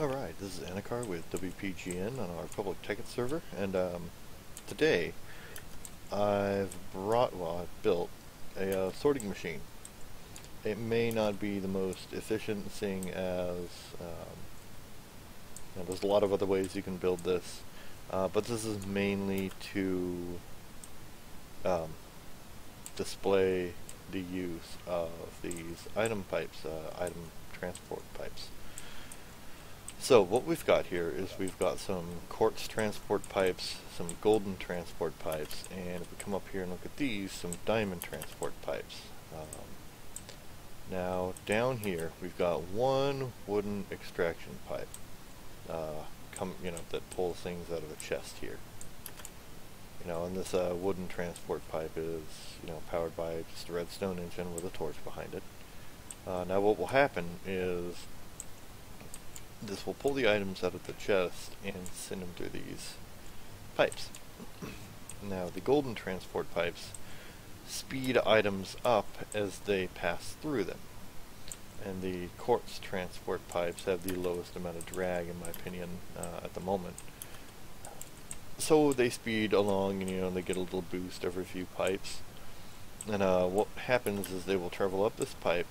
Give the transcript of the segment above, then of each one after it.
Alright, this is Anacar with WPGN on our public ticket server, and today I've built a sorting machine. It may not be the most efficient, seeing as there's a lot of other ways you can build this, but this is mainly to display the use of these item pipes, item transport pipes. So what we've got here is we've got some quartz transport pipes, some golden transport pipes, and if we come up here and look at these, some diamond transport pipes. Now down here we've got one wooden extraction pipe, that pulls things out of a chest here. And this wooden transport pipe is powered by just a redstone engine with a torch behind it. Now what will happen is this will pull the items out of the chest and send them through these pipes. Now the golden transport pipes speed items up as they pass through them, and the quartz transport pipes have the lowest amount of drag, in my opinion, at the moment. So they speed along, and they get a little boost every few pipes. And what happens is they will travel up this pipe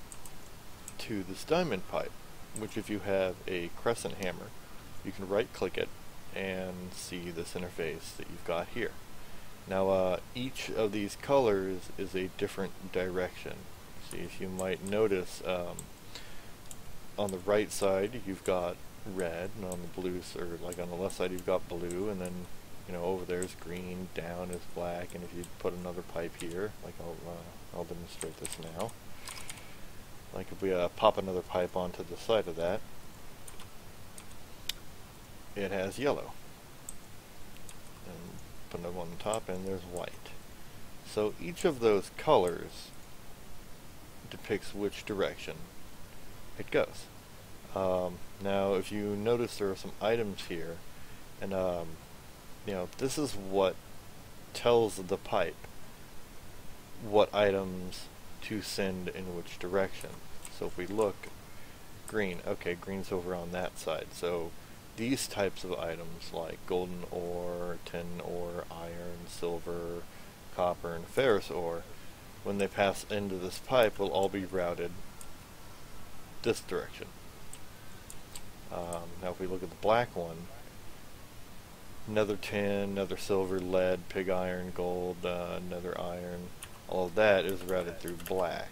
to this diamond pipe, which, if you have a crescent hammer, you can right click it and see this interface that you've got here. Now each of these colors is a different direction. See, if you might notice, on the right side you've got red, and on the blue, or like on the left side you've got blue, and then over there is green, down is black, and if you put another pipe here, like I'll demonstrate this now. Like if we pop another pipe onto the side of that, it has yellow. And put another one on top, and there's white. So each of those colors depicts which direction it goes. Now if you notice, there are some items here, and this is what tells the pipe what items to send in which direction. So if we look, green, okay, green's over on that side. So these types of items like golden ore, tin ore, iron, silver, copper, and ferrous ore, when they pass into this pipe, will all be routed this direction. Now if we look at the black one, nether tin, nether silver, lead, pig iron, gold, nether iron, all of that is routed through black.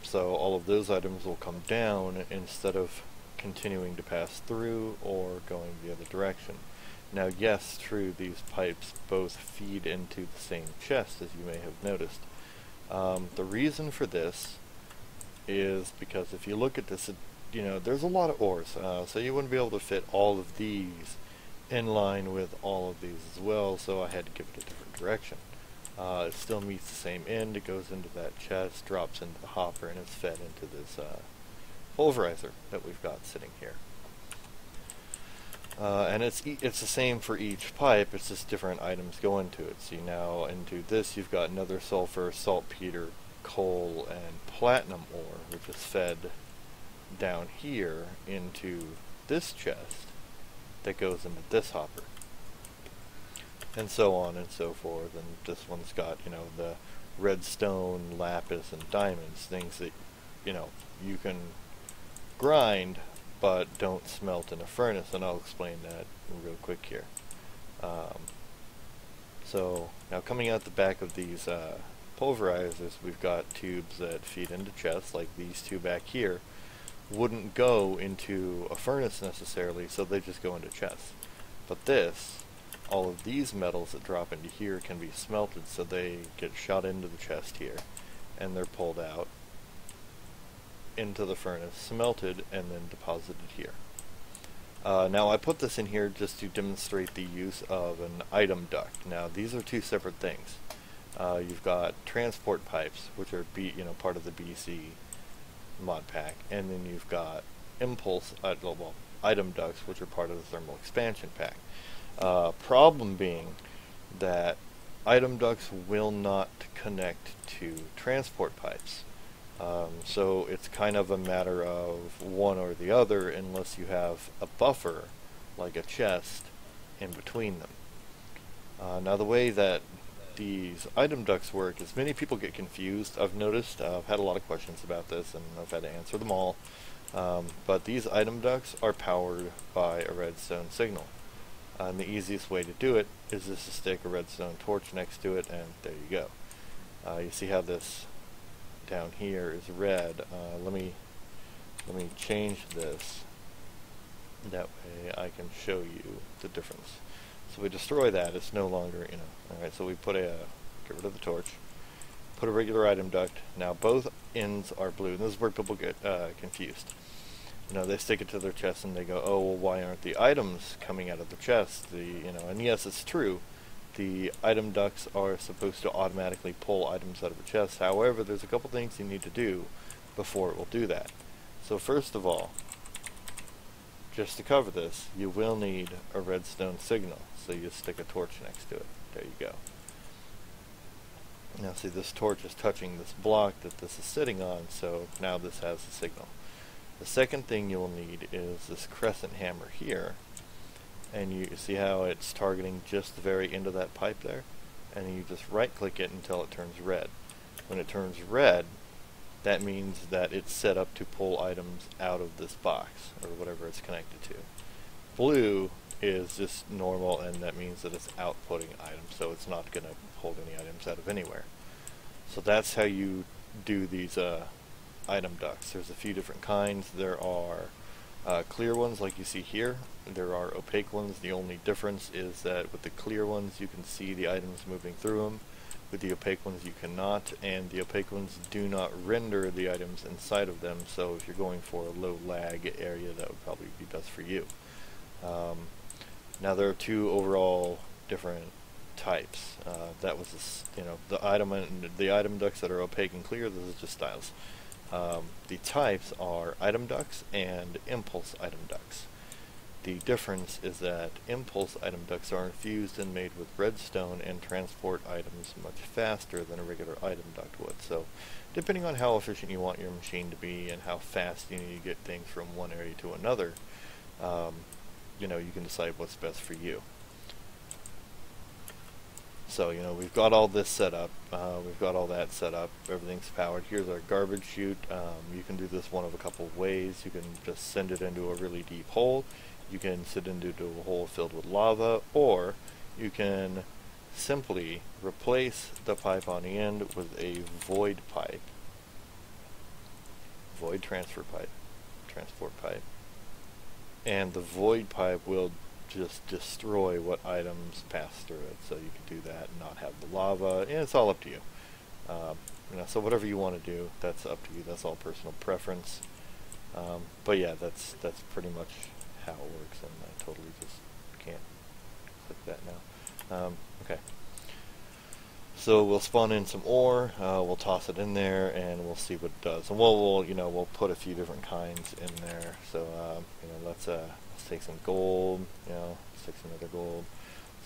So all of those items will come down instead of continuing to pass through or going the other direction. Now yes, true, these pipes both feed into the same chest, as you may have noticed. The reason for this is because if you look at this, there's a lot of ores, so you wouldn't be able to fit all of these in line with all of these as well, so I had to give it a different direction. It still meets the same end, it goes into that chest, drops into the hopper, and it's fed into this pulverizer that we've got sitting here. And it's the same for each pipe, it's just different items go into it. See, now into this you've got nether sulfur, saltpeter, coal, and platinum ore, which is fed down here into this chest that goes into this hopper, and so on and so forth. And this one's got the redstone, lapis, and diamonds, things that you can grind but don't smelt in a furnace, and I'll explain that real quick here. So now coming out the back of these pulverizers, we've got tubes that feed into chests, like these two back here wouldn't go into a furnace necessarily, so they just go into chests. But this, all of these metals that drop into here can be smelted, so they get shot into the chest here, and they're pulled out into the furnace, smelted, and then deposited here. Now I put this in here just to demonstrate the use of an item duct. Now these are two separate things. You've got transport pipes, which are part of the BC mod pack, and then you've got item ducts, which are part of the thermal expansion pack. Problem being that item ducts will not connect to transport pipes. So it's kind of a matter of one or the other unless you have a buffer, like a chest, in between them. Now the way that these item ducts work is many people get confused. I've noticed, I've had a lot of questions about this and I've had to answer them all. But these item ducts are powered by a redstone signal. And the easiest way to do it is just to stick a redstone torch next to it, and there you go. You see how this down here is red. Let me change this. That way I can show you the difference. So we destroy that. It's no longer, Alright, so we put get rid of the torch. Put a regular item duct. Now both ends are blue. And this is where people get confused. They stick it to their chest and they go, oh, well, why aren't the items coming out of the chest? And yes, it's true. The item ducts are supposed to automatically pull items out of the chest. However, there's a couple things you need to do before it will do that. So first of all, just to cover this, you will need a redstone signal. So you stick a torch next to it. There you go. Now see, this torch is touching this block that this is sitting on, so now this has a signal. The second thing you'll need is this crescent hammer here, and you see how it's targeting just the very end of that pipe there, and you just right click it until it turns red. When it turns red, that means that it's set up to pull items out of this box or whatever it's connected to. Blue is just normal, and that means that it's outputting items, so it's not going to hold any items out of anywhere. So that's how you do these item ducts. There's a few different kinds. There are clear ones like you see here. There are opaque ones. The only difference is that with the clear ones you can see the items moving through them. With the opaque ones you cannot, and the opaque ones do not render the items inside of them, so if you're going for a low lag area, that would probably be best for you. Now there are two overall different types. That was the item ducts that are opaque and clear. This is just styles. The types are item ducts and impulse item ducts. The difference is that impulse item ducts are infused and made with redstone and transport items much faster than a regular item duct would. So depending on how efficient you want your machine to be and how fast you need to get things from one area to another, you can decide what's best for you. So, we've got all this set up, we've got all that set up, everything's powered. Here's our garbage chute. You can do this one of a couple of ways. You can just send it into a really deep hole, you can send it into a hole filled with lava, or you can simply replace the pipe on the end with a void pipe, void transfer pipe, transport pipe, and the void pipe will just destroy what items pass through it. So you can do that and not have the lava, and it's all up to you. So whatever you want to do, that's up to you. That's all personal preference. But yeah, that's pretty much how it works, and I totally just can't click that now. Okay. So we'll spawn in some ore, we'll toss it in there, and we'll see what it does. And we'll put a few different kinds in there. So let's take some gold, let's take some other gold,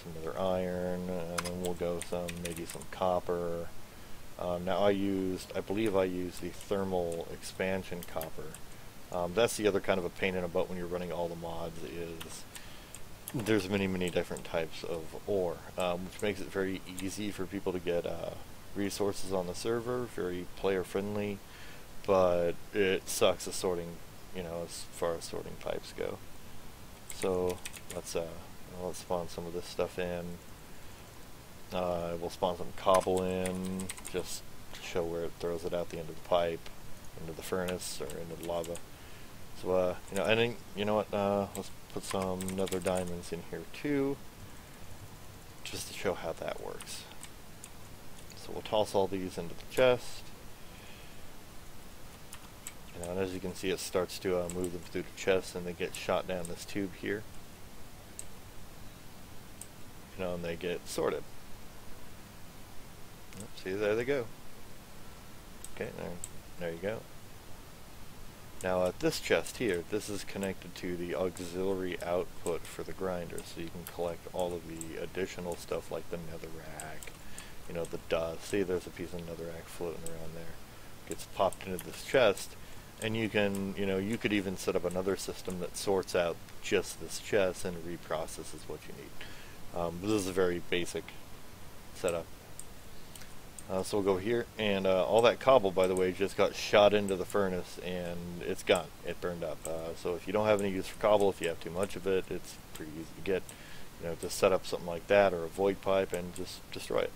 some other iron, and then we'll go maybe some copper. Now I believe I used the thermal expansion copper. That's the other kind of a pain in the butt when you're running all the mods, is there's many different types of ore, which makes it very easy for people to get resources on the server, very player friendly, but it sucks at sorting, as far as sorting pipes go. So let's spawn some of this stuff in. We'll spawn some cobble in, just to show where it throws it out the end of the pipe, into the furnace or into the lava. So and then, let's put some nether diamonds in here too, just to show how that works. So we'll toss all these into the chest. And as you can see, it starts to move them through the chest, and they get shot down this tube here. And they get sorted. See, there they go. Okay, there you go. Now at this chest here, this is connected to the auxiliary output for the grinder, so you can collect all of the additional stuff like the netherrack you know, the dust. See, there's a piece of netherrack floating around there. Gets popped into this chest, and you can, you know, you could even set up another system that sorts out just this chest and reprocesses what you need. This is a very basic setup. So we'll go here, and all that cobble, by the way, just got shot into the furnace, and it's gone. It burned up. So if you don't have any use for cobble, if you have too much of it, it's pretty easy to get. You know, just set up something like that or a void pipe and just destroy it.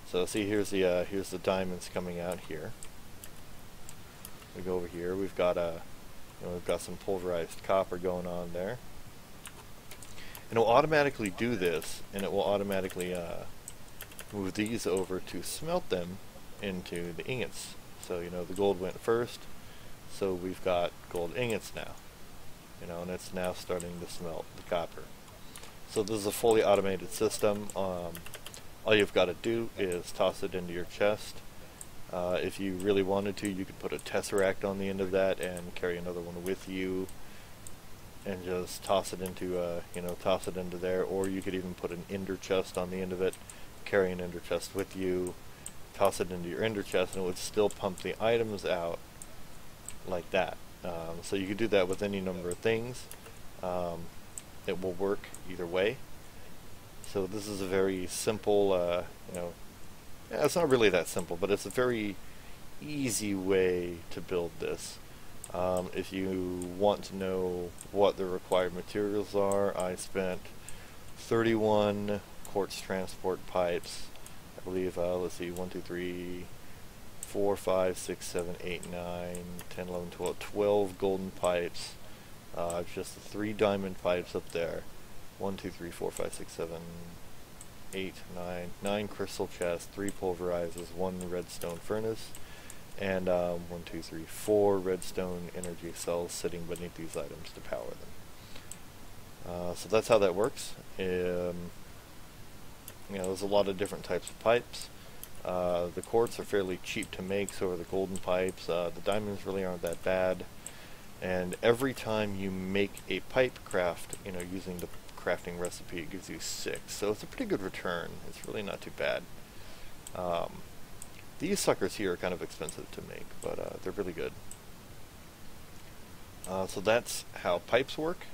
So see, here's the diamonds coming out here. We go over here. We've got we've got some pulverized copper going on there, and it will automatically do this, and it will automatically move these over to smelt them into the ingots. So, you know, the gold went first, so we've got gold ingots now, you know, and it's now starting to smelt the copper. So this is a fully automated system. All you've got to do is toss it into your chest. If you really wanted to, you could put a tesseract on the end of that and carry another one with you and just toss it into toss it into there, or you could even put an ender chest on the end of it, carry an ender chest with you, toss it into your ender chest, and it would still pump the items out like that. So you could do that with any number of things. It will work either way. So this is a very simple, it's not really that simple, but it's a very easy way to build this. If you want to know what the required materials are, I spent 31 quartz transport pipes. I believe, let's see, 1, 2, 3, 4, 5, 6, 7, 8, 9, 10, 11, 12, 12 golden pipes. Just the 3 diamond pipes up there. 1, 2, 3, 4, 5, 6, 7, 8, 9 crystal chests, 3 pulverizers, 1 redstone furnace, and 1, 2, 3, 4 redstone energy cells sitting beneath these items to power them. So that's how that works. There's a lot of different types of pipes. The quartz are fairly cheap to make, so are the golden pipes. The diamonds really aren't that bad. And every time you make a pipe craft, using the crafting recipe, it gives you 6. So it's a pretty good return. It's really not too bad. These suckers here are kind of expensive to make, but they're really good. So that's how pipes work.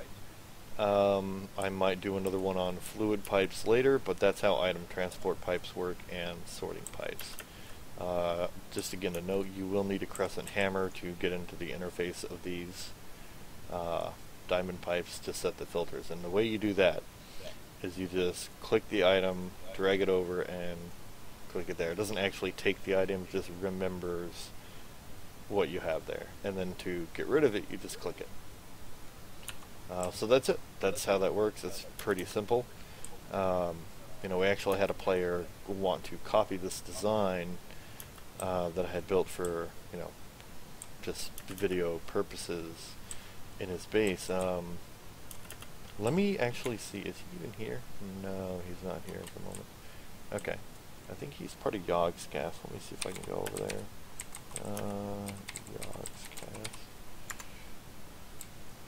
I might do another one on fluid pipes later, but that's how item transport pipes work and sorting pipes. Just again to note, you will need a crescent hammer to get into the interface of these diamond pipes to set the filters. And the way you do that is you just click the item, drag it over, and click it there. It doesn't actually take the item, it just remembers what you have there. And then to get rid of it, you just click it. So that's it. That's how that works. It's pretty simple. We actually had a player want to copy this design that I had built for, just video purposes in his base. Let me actually see, is he even here? No, he's not here at the moment. Okay. I think he's part of Yogg's cast. Let me see if I can go over there. Yogg's cast.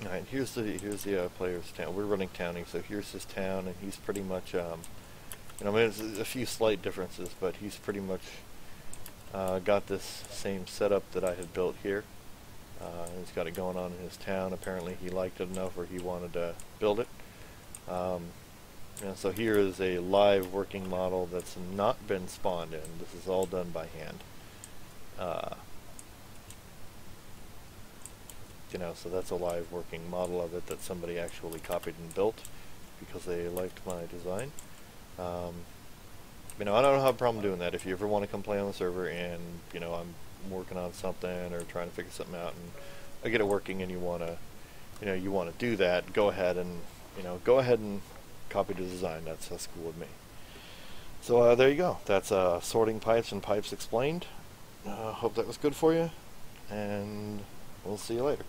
Alright, here's the player's town. We're running towning, so here's his town, and he's pretty much, there's a few slight differences, but he's pretty much got this same setup that I had built here. He's got it going on in his town. Apparently he liked it enough where he wanted to build it. So here is a live working model that's not been spawned in. This is all done by hand. So that's a live working model of it that somebody actually copied and built because they liked my design. I don't have a problem doing that. If you ever want to come play on the server and, I'm working on something or trying to figure something out and I get it working and you want to do that, go ahead and copy the design. That's cool with me. So there you go. That's sorting pipes and pipes explained. Hope that was good for you, and we'll see you later.